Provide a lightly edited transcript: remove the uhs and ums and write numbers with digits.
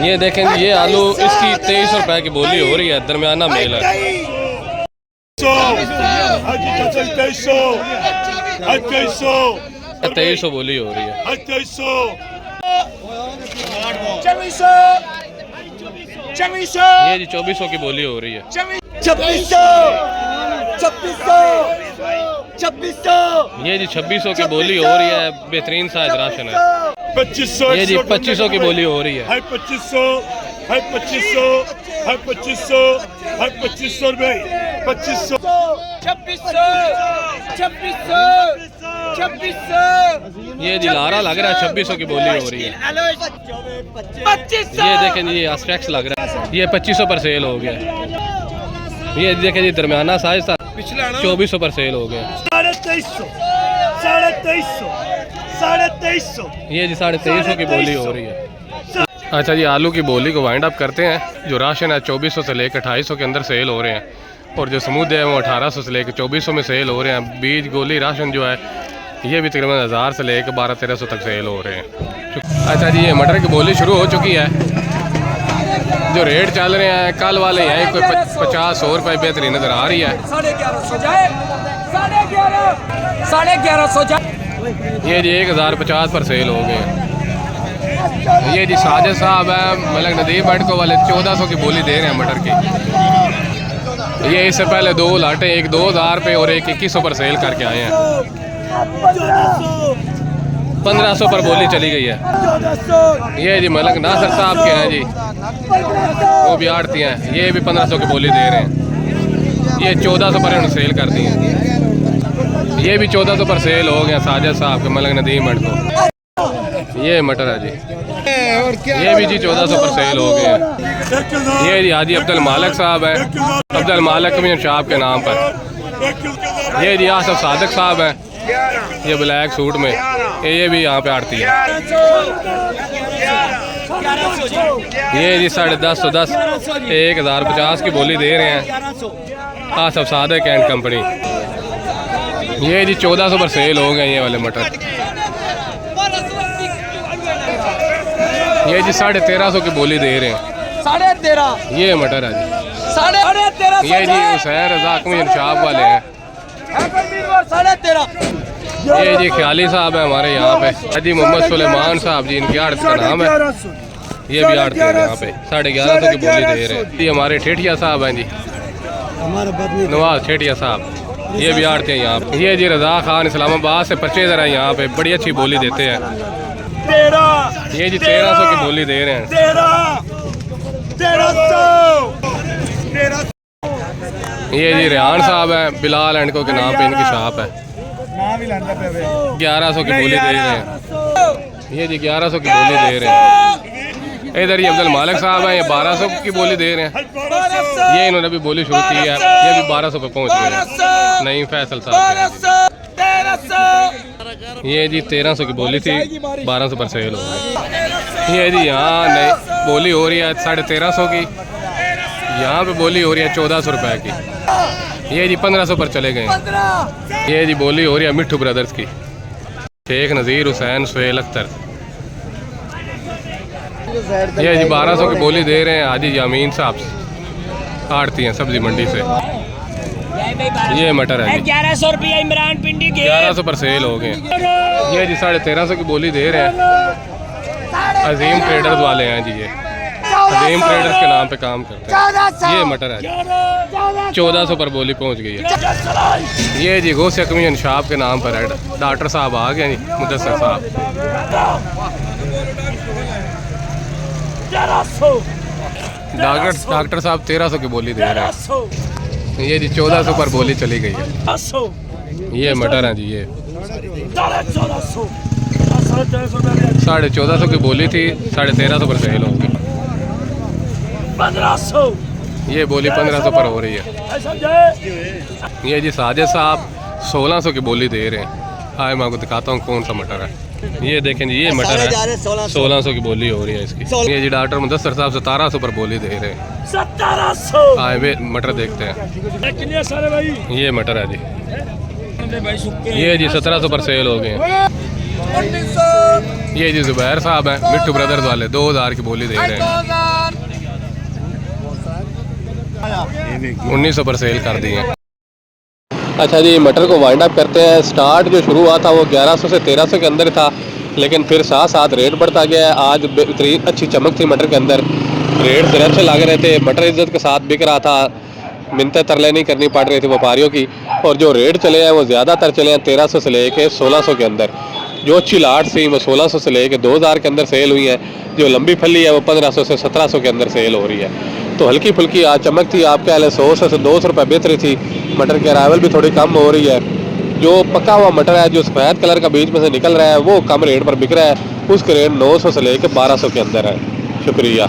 ये देखें ये आलू, इसकी 2300 रुपए की बोली हो रही है, दरमियाना मेल है। 2300 बोली हो रही है। ये जी 2400 की बोली हो रही है। 2600 ये जी 2600 की बोली हो रही है, बेहतरीन साइज राशन है। 2500 ये जी 2500 की बोली हो रही है। 2500 रुपए 2500 ये जी लारा लग रहा है, 2600 की बोली हो रही है। ये देखें जी अस्ट्रैक्स लग रहा है, ये 2500 पर सेल हो गया। ये देखें जी दरमियाना साइज था, 2400 पर सेल हो गया। 2350 ये जी 2350 की बोली हो रही है। अच्छा जी आलू की बोली को वाइंड अप करते हैं। जो राशन है 2400 से लेकर 2800 के अंदर सेल हो रहे हैं, और जो समूदे हैं वो 1800 से लेकर 2400 में सेल हो रहे हैं। बीज गोली राशन जो है ये भी तकरीबन 1000 से लेकर 1200-1300 तक सेल हो रहे हैं। अच्छा जी ये मटर की बोली शुरू हो चुकी है। जो रेट चल रहे हैं कल वाले हैं, कोई 50-100 रुपये बेहतरीन नज़र आ रही है। 1150 ये जी 1050 पर सेल हो गए। ये जी साजिद साहब है मलक नदीम बैठको वाले 1400 की बोली दे रहे हैं मटर की। ये इससे पहले 2 लाटें, एक 2000 रुपये और एक 2100 पर सेल करके आए हैं। 1500 पर बोली चली गई है। ये जी मलक नासर साहब के हैं जी, वो भी आड़ती हैं, ये भी 1500 की बोली दे रहे हैं। ये 1400 पर उन्होंने सेल कर दी है। ये भी 1400 पर सेल हो गया साजिद साहब के मलक नदीम बैठको। ये मटर है जी, ये भी जी 1400 पर सेल हो गए हैं। ये जी हाजी अब्दुल मालिक साहब है, अब्दुल मालिक कमीशन शाह के नाम पर। ये जी आसफ सादिक साहब हैं, ये ब्लैक सूट में, ये भी यहाँ पे आड़ती है। ये जी 1050 1050 की बोली दे रहे हैं आसफ सादिक एंड कंपनी। ये जी 1400 पर सेल हो गए ये वाले मटर। ये जी 1350 की बोली दे रहे हैं। 13.5 ये मटर है जी। 13.5 ये जी हुसैन रजा कमीशन शाह वाले हैं। 13.5 ये जी ख्याली साहब है हमारे यहाँ पे, हाजी मोहम्मद सुलेमान साहब जी, इनकी आड़त का नाम है। ये भी आड़ती है यहाँ पे, 1150 की बोली दे रहे हैं। ये हमारे ठेठिया साहब हैं जी, नवाज ठेठिया साहब, ये भी आड़ते हैं यहाँ पे। ये जी रजा खान इस्लामाबाद से परचेजर है यहाँ पे, बड़ी अच्छी बोली देते हैं। ये जी 1300 की बोली दे रहे हैं। ये जी रेहान साहब है, बिलाल एंड को के नाम पे इनकी शॉप है। 1100 की बोली दे रहे हैं। ये जी 1100 की बोली दे रहे हैं। इधर ये अब्दुल मालिक साहब हैं, ये 1200 की बोली दे रहे हैं। ये इन्होंने भी बोली शुरू की है, ये भी 1200 पे पहुंच गए हैं। नईम फैसल साहब, ये जी 1300 की बोली थी, 1200 पर सेल हो गई। ये जी यहाँ नई बोली हो रही है 1350 की, यहाँ पे बोली हो रही है 1400 रुपए की। ये जी 1500 पर चले गए। ये जी बोली हो रही है मिट्ठू ब्रदर्स की, शेख नज़ीर हुसैन सुहेल अख्तर। ये जी 1200 की बोली दे रहे हैं हाजी यामीन साहब, आड़ती हैं सब्जी मंडी से। ये मटर है जी 1100 रुपया इमरान पिंडी के 1100 पर सेल हो गए। ये जी 1350 की बोली दे रहे हैं। अजीम ट्रेडर्स वाले हैं जी, ये अजीम ट्रेडर्स के नाम पे काम करते हैं। ये मटर है जी 1400 पर बोली पहुंच गई है। ये जी गौसिया कमीशन शाह के नाम पर है, डॉक्टर साहब आ गए जी, मुदस्सर साहब। डॉक्टर साहब 1300 की बोली दे रहे हैं। ये जी 1400 पर बोली चली गई है। ये मटर है जी, ये 1450 की बोली थी, 1350 पर सेल होगी। 1500 ये बोली 1500 पर हो रही है। ये जी साजिद साहब 1600 की बोली दे रहे हैं। आए मैं आपको दिखाता हूँ कौन सा मटर है। ये देखें जी, ये मटर है 1600 की बोली हो रही है इसकी। ये जी डॉक्टर मुदस्सर साहब 1700 पर बोली दे रहे हैं। 1700 आए वे मटर देखते हैं। ये मटर है जी, ये जी 1700 पर सेल हो गए हैं। ये जी जुबैर साहब हैं मिट्टू ब्रदर्स वाले 2000 की बोली दे रहे हैं 1900 पर सेल कर दी है। अच्छा जी मटर को वाइंड अप करते हैं। स्टार्ट जो शुरू हुआ था वो 1100 से 1300 के अंदर था, लेकिन फिर साथ साथ रेट बढ़ता गया है। आज बेहतरीन अच्छी चमक थी मटर के अंदर, रेट फिर अच्छे लग रहे थे, मटर इज्जत के साथ बिक रहा था, मिन्नतें तरले नहीं करनी पड़ रही थी व्यापारियों की। और जो रेट चले हैं वो ज़्यादातर चले हैं 1300 से लेके 1600 के अंदर। जो अच्छी लाट थी वो 1600 से लेके 2000 के अंदर सेल हुई है। जो लंबी फली है वो 1500 से 1700 के अंदर सेल हो रही है। तो हल्की फुल्की आज चमक थी, आपके हाल 100 से 200 रुपये बेहतरी थी। मटर की अराइवल भी थोड़ी कम हो रही है। जो पका हुआ मटर है जो सफ़ेद कलर का बीच में से निकल रहा है वो कम रेट पर बिक रहा है, उसके रेट 900 से लेकर 1200 के अंदर है। शुक्रिया।